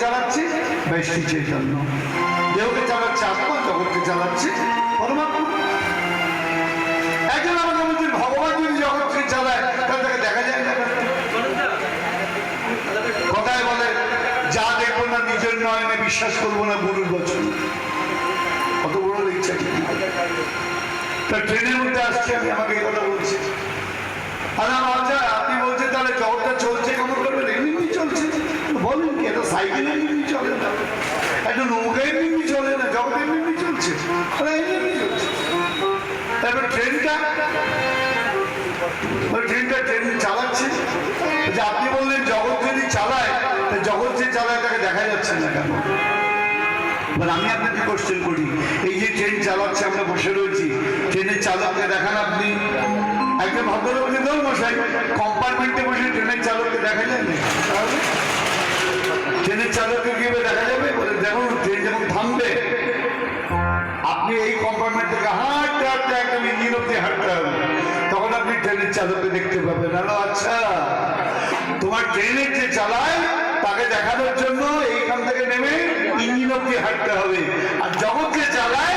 চালাচ্ছে ব্যষ্টি চৈতন্য, দেহকে চালাচ্ছে আত্মা, জগৎকে চালাচ্ছে পরমাত্মা। একজন আমাকে বলছেন ভগবান যদি জগৎকে চালায় তাহলে তাকে দেখা যায় না। কথায় বলে যা দেখবো না নিজের নয়নে বিশ্বাস করবো না গুরুর বচন। কত বড় ইচ্ছা। তার ট্রেনের মধ্যে আসছে, আমি আমাকে এই কথা বলছি। আর আচ্ছা আপনি বলছেন তাহলে জগৎটা চলছে কেমন করবেন? এমনি চলছে। বলেন কি, একটা সাইকেল এমনি চলে না, একটা নৌকা এমনি চলে না, জগৎ এমনি চলছে, এমনি চলছে। তারপর ট্রেনটা ট্রেন চালাচ্ছে। আপনি বললেন জগৎ যদি চালায়, জগৎ যে চালায় তাকে দেখা যাচ্ছে না কেন? আমি আপনাকে কোশ্চেন করি, এই যে ট্রেন চালাচ্ছে, আমরা বসে রয়েছি, ট্রেনের চালককে দেখান আপনি? একজন ভদ্রলোককে ধর মশাই, কম্পার্টমেন্টে বসে ট্রেনের চালককে দেখা যায় না, তাহলে ট্রেনের চালককে কিভাবে দেখা যাবে? বলে দেখুন ট্রেন যখন থামবে আপনি এই কম্পার্টমেন্ট থেকে হাঁটতে হাঁটতে একদম ইঞ্জিন অব্দি হাঁটতে হবে, তখন আপনি ট্রেনের চালককে দেখতে পাবেন। হ্যালো, আচ্ছা তোমার ট্রেনের যে চালায় তাকে দেখানোর জন্য এইখান থেকে নেমে ইঞ্জিন অব্দি হাঁটতে হবে, আর জগৎ যে চালায়